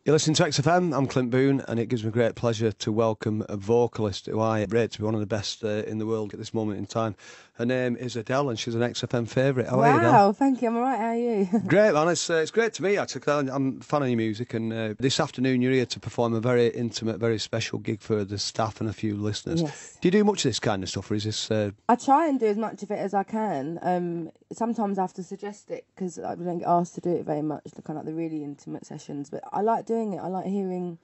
You're listening to XFM, I'm Clint Boon, and it gives me great pleasure to welcome a vocalist who I rate to be one of the best in the world at this moment in time. Her name is Adele, and she's an XFM favourite. How are you, Adele? Wow, thank you. I'm all right. How are you? Great, man. It's great to meet you, actually. 'Cause I'm a fan of your music, and this afternoon you're here to perform a very intimate, very special gig for the staff and a few listeners. Yes. Do you do much of this kind of stuff, or is this... I try and do as much of it as I can. Sometimes I have to suggest it because I don't get asked to do it very much, the kind of like the really intimate sessions. But I like doing it. I like hearing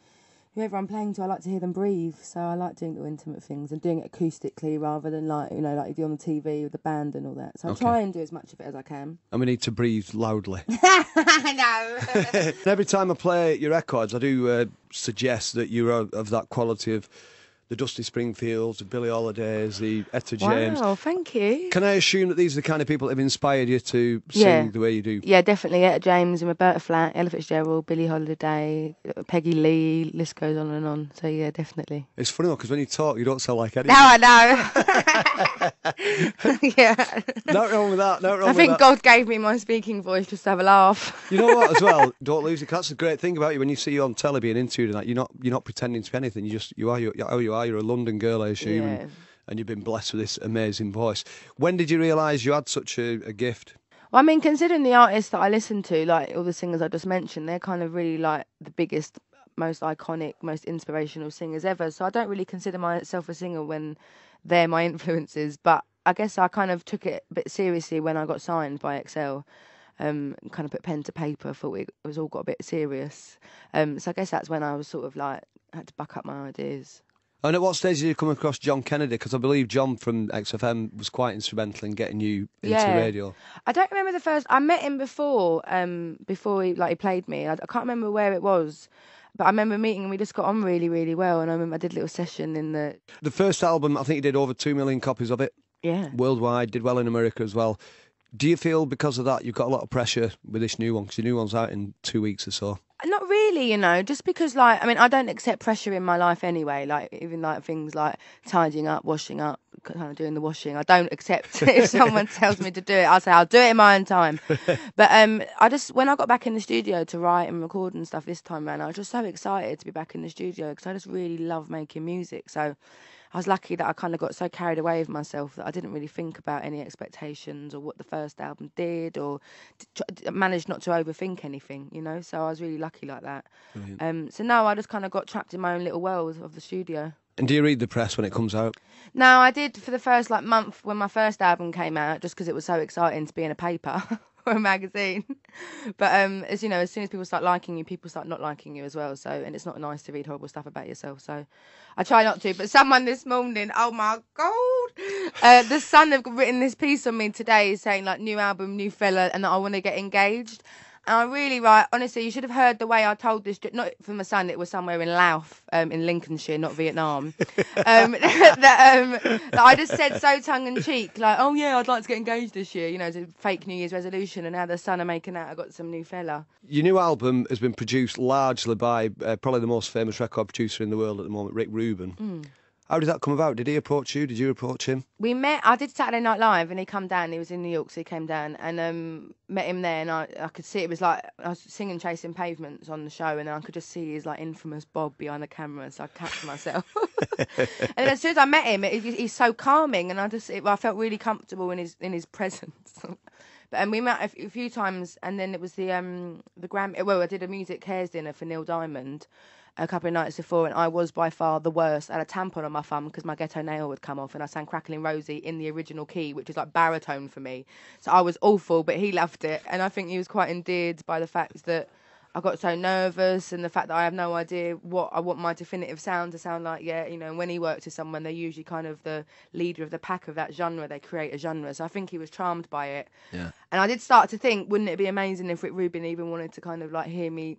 whoever I'm playing to. I like to hear them breathe. So I like doing little intimate things and doing it acoustically rather than like you do on the TV with the band and all that. So I try and do as much of it as I can. And we need to breathe loudly. No. Every time I play your records, I do suggest that you're of that quality of the Dusty Springfields, the Billie Holidays, the Etta James. Wow, thank you. Can I assume that these are the kind of people that have inspired you to sing the way you do? Yeah, definitely. Etta James and Roberta Flack, Ella Fitzgerald, Billie Holiday, Peggy Lee, list goes on and on. So yeah, definitely. It's funny because when you talk, you don't sound like anything. No, I know. Yeah. Nothing wrong with that. I think God gave me my speaking voice just to have a laugh. You know what? As well, don't lose it. 'Cause that's the great thing about you. When you see you on telly being interviewed, and that you're not pretending to be anything. You are how you are. You're a London girl, I assume, and you've been blessed with this amazing voice. When did you realise you had such a gift? Well, I mean, considering the artists that I listen to, like all the singers I just mentioned, they're kind of really like the biggest, most iconic, most inspirational singers ever. So I don't really consider myself a singer when they're my influences. But I guess I kind of took it a bit seriously when I got signed by XL. Kind of put pen to paper, thought it was all got a bit serious. So I guess that's when I was sort of like, had to buck up my ideas. And at what stage did you come across John Kennedy? Because I believe John from XFM was quite instrumental in getting you into radio. I don't remember the first. I met him before he played me. I can't remember where it was, but I remember meeting and we just got on really, really well. And I remember I did a little session in the first album. I think you did over 2 million copies of it. Yeah. Worldwide, did well in America as well. Do you feel because of that you've got a lot of pressure with this new one? Because your new one's out in 2 weeks or so. Not really, just because, like, I mean, I don't accept pressure in my life anyway, like, even, like, things like tidying up, washing up, kind of doing the washing. I don't accept if someone tells me to do it, I'll say, I'll do it in my own time. But when I got back in the studio to write and record and stuff this time around, I was just so excited to be back in the studio because I just really love making music. So I was lucky that I kind of got so carried away with myself that I didn't really think about any expectations or what the first album did, or managed not to overthink anything, So I was really lucky like that. So no, I just kind of got trapped in my own little world of the studio. And do you read the press when it comes out? No, I did for the first month when my first album came out, just because it was so exciting to be in a paper or a magazine. But as you know, as soon as people start liking you, people start not liking you as well. So, and it's not nice to read horrible stuff about yourself. So I try not to. But someone this morning, oh my God, the Sun have written this piece on me today saying like new album, new fella, and that I want to get engaged. And I really, honestly, you should have heard the way I told this, not from the Sun, it was somewhere in Louth, in Lincolnshire, not Vietnam. That I just said so tongue-in-cheek, like, oh yeah, I'd like to get engaged this year, it's a fake New Year's resolution, and now the Sun are making out I got some new fella. Your new album has been produced largely by probably the most famous record producer in the world at the moment, Rick Rubin. How did that come about? Did he approach you? Did you approach him? We met. I did Saturday Night Live, and he come down. He was in New York, so he came down and met him there. And I could see it was like I was singing "Chasing Pavements" on the show, and then I could just see his like infamous bob behind the camera. So I captured myself. And as soon as I met him, he's so calming, and I felt really comfortable in his presence. But we met a few times, and then it was the Grammy. Well, I did a music cares dinner for Neil Diamond a couple of nights before, and I was by far the worst. I had a tampon on my thumb because my ghetto nail would come off, and I sang Crackling Rosie in the original key, which is like baritone for me. So I was awful, but he loved it, and I think he was quite endeared by the fact that I got so nervous and the fact that I have no idea what I want my definitive sound to sound like yet. And when he works with someone, they're usually kind of the leader of the pack of that genre. They create a genre. So I think he was charmed by it. Yeah. And I did start to think, wouldn't it be amazing if Rick Rubin even wanted to kind of like hear me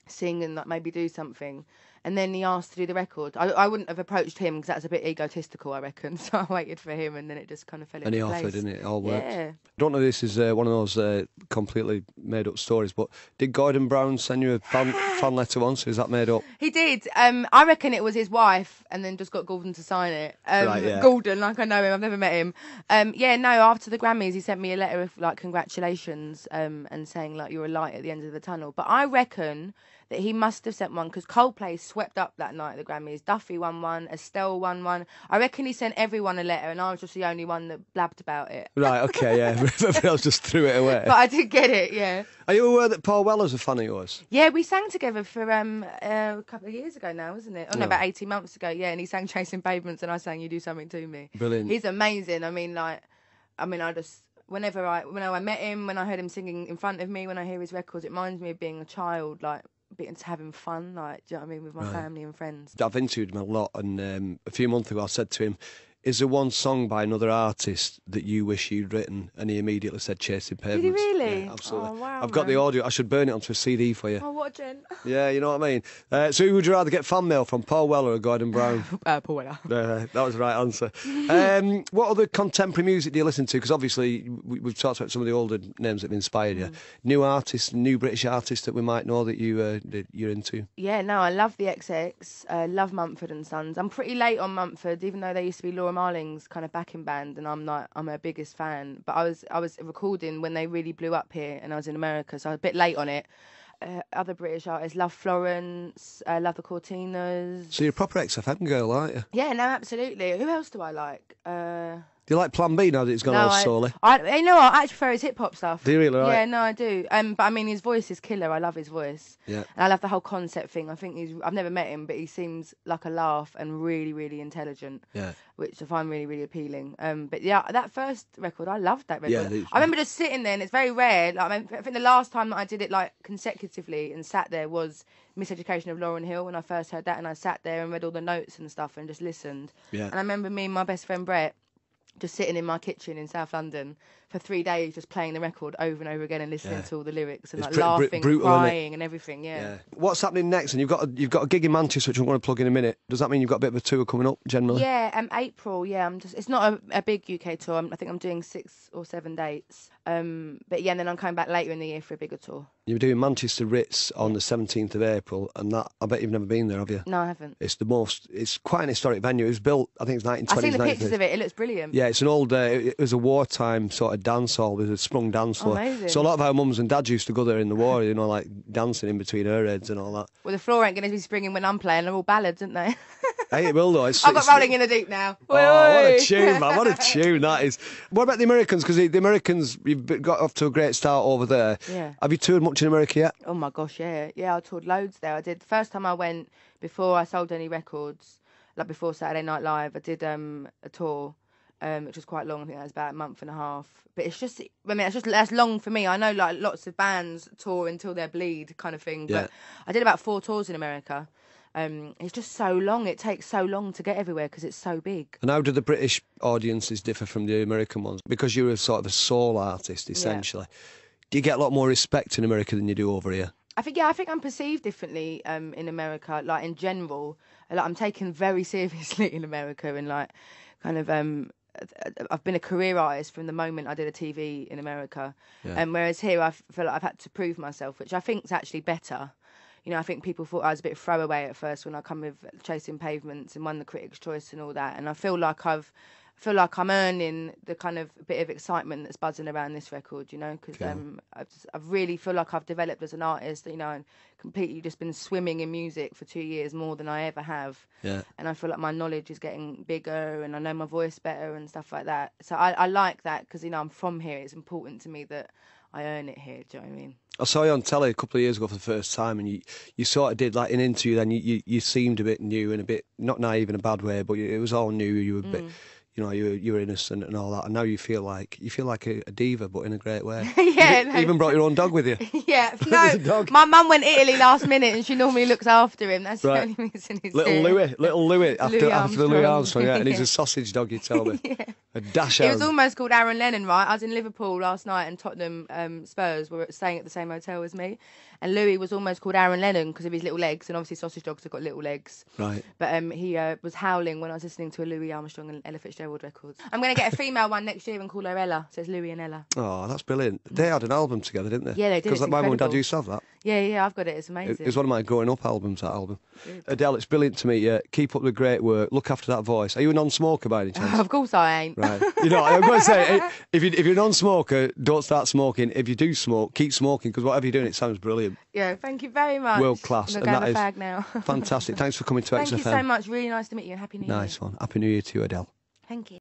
sing and like maybe do something? And then he asked to do the record. I wouldn't have approached him because that's a bit egotistical, I reckon. So I waited for him, and then it just kind of fell into place. And he offered, didn't it? It all worked. Yeah. I don't know if this is one of those completely made-up stories, but did Gordon Brown send you a fan letter once? Is that made up? He did. I reckon it was his wife, and then just got Gordon to sign it. Right, yeah. Gordon, like I know him, I've never met him. After the Grammys, he sent me a letter of like congratulations, and saying like you're a light at the end of the tunnel. But I reckon that he must have sent one, because Coldplay swept up that night at the Grammys. Duffy won one, Estelle won one. I reckon he sent everyone a letter, and I was just the only one that blabbed about it. Right, okay, yeah. Everyone else just threw it away. But I did get it, yeah. Are you aware that Paul Weller's a fan of yours? Yeah, we sang together for a couple of years ago now, wasn't it? Oh, no, about 18 months ago, yeah. And he sang Chasing Pavements, and I sang You Do Something to Me. Brilliant. He's amazing. I just... When I met him, when I heard him singing in front of me, when I hear his records, it reminds me of being a child, like, having fun, like, do you know what I mean, with my family and friends. I've interviewed him a lot, and a few months ago I said to him, is there one song by another artist that you wish you'd written? And he immediately said Chasing Pavements. Did he really? Yeah, absolutely. Oh, wow, I've got the audio. I should burn it onto a CD for you. Oh, what a gent. Yeah, you know what I mean? So who would you rather get fan mail from, Paul Weller or Gordon Brown? Paul Weller. That was the right answer. What other contemporary music do you listen to? Because obviously we've talked about some of the older names that have inspired you. New artists, new British artists that we might know that you're into? Yeah, no, I love the XX. Love Mumford and Sons. I'm pretty late on Mumford, even though they used to be Laura Marling's kind of backing band, and I'm her biggest fan. But I was recording when they really blew up here, and I was in America, so I was a bit late on it. Other British artists, love Florence, love the Cortinas. So you're a proper XFM girl, aren't you? Yeah, no, absolutely. Who else do I like? Do you like Plan B now that it's gone all solely? You know what? I actually prefer his hip hop stuff. Do you really? Right? Yeah, no, I do. But I mean, his voice is killer. I love his voice. Yeah. And I love the whole concept thing. I think I've never met him, but he seems like a laugh and really, really intelligent. Yeah. Which I find really, really appealing. But yeah, that first record, I loved that record. Yeah, I remember just sitting there, and it's very rare. Like, I think the last time that I did it like consecutively and sat there was Miseducation of Lauryn Hill, when I first heard that, and I sat there and read all the notes and stuff and just listened. Yeah. And I remember me and my best friend Brett just sitting in my kitchen in South London for 3 days, just playing the record over and over again and listening to all the lyrics and like laughing, brutal, crying, and everything. Yeah. What's happening next? And you've got a gig in Manchester, which I'm going to plug in a minute. Does that mean you've got a bit of a tour coming up generally? Yeah, April. Yeah, it's not a big UK tour. I think I'm doing 6 or 7 dates. But yeah, and then I'm coming back later in the year for a bigger tour. You're doing Manchester Ritz on the 17th of April, and that, I bet you've never been there, have you? No, I haven't. It's quite an historic venue. It was built, I think it's 1920s. I've seen the pictures of it. It looks brilliant. Yeah, it's an old, it was a wartime sort of dance hall with a sprung dance floor. Amazing. So a lot of our mums and dads used to go there in the war, you know, like dancing in between her heads and all that. Well, the floor ain't going to be springing when I'm playing. They're all ballads, aren't they? Hey, it will though. I've got Rolling in the Deep now. Oh, what a tune, man. What a tune that is. What about the Americans? Because the Americans, you've got off to a great start over there. Yeah. Have you toured much in America yet? Oh my gosh, yeah. Yeah, I toured loads there. I did. The first time I went, before I sold any records, like before Saturday Night Live, I did a tour, which was quite long. I think that was about a month and a half. But it's just, I mean, that's long for me. I know like lots of bands tour until they bleed kind of thing. But I did about 4 tours in America. It's just so long. It takes so long to get everywhere because it's so big. And how do the British audiences differ from the American ones? Because you're a sort of a soul artist, essentially. Yeah. Do you get a lot more respect in America than you do over here? I think I'm perceived differently in America. Like in general, like I'm taken very seriously in America, and like kind of I've been a career artist from the moment I did a TV in America, and whereas here I feel like I've had to prove myself, which I think is actually better. You know, I think people thought I was a bit throwaway at first when I come with Chasing Pavements and won the Critics' Choice and all that. And I feel like I'm earning the kind of bit of excitement that's buzzing around this record, you know, because I really feel like I've developed as an artist, you know, and completely just been swimming in music for 2 years more than I ever have. Yeah. And I feel like my knowledge is getting bigger and I know my voice better and stuff like that. So I like that because, you know, I'm from here. It's important to me that I earn it here, do you know what I mean? I saw you on telly a couple of years ago for the first time, and you sort of did like an interview. Then you seemed a bit new and a bit not naive in a bad way, but it was all new. You were a bit, you know, you were innocent and all that. And now you feel like a diva, but in a great way. You even brought your own dog with you. Yeah, no, my mum went Italy last minute, and she normally looks after him. That's the only reason he's little Louis after the Louis Armstrong, and he's a sausage dog. You tell me, a dash out. It was almost called Aaron Lennon, right? I was in Liverpool last night, and Tottenham Spurs were staying at the same hotel as me. And Louis was almost called Aaron Lennon because of his little legs, and obviously sausage dogs have got little legs. Right. But he was howling when I was listening to a Louis Armstrong and Ella Fitzgerald records. I'm going to get a female one next year and call her Ella. So it's Louis and Ella. Oh, that's brilliant. They had an album together, didn't they? Yeah, they did. Because my mum and dad used to have that. Yeah, I've got it. It's amazing. It was one of my growing up albums, that album. Good. Adele, it's brilliant to meet you. Keep up the great work. Look after that voice. Are you a non-smoker by any chance? Of course I ain't. Right. You know, I'm going to say, if you're a non-smoker, don't start smoking. If you do smoke, keep smoking, because whatever you're doing, it sounds brilliant. brilliant. Yeah, thank you very much. World class. I'm going to fag now. Fantastic. Thanks for coming to XFM. Thank you so much. Really nice to meet you, and Happy New Year. Nice one. Happy New Year to you, Adele. Thank you.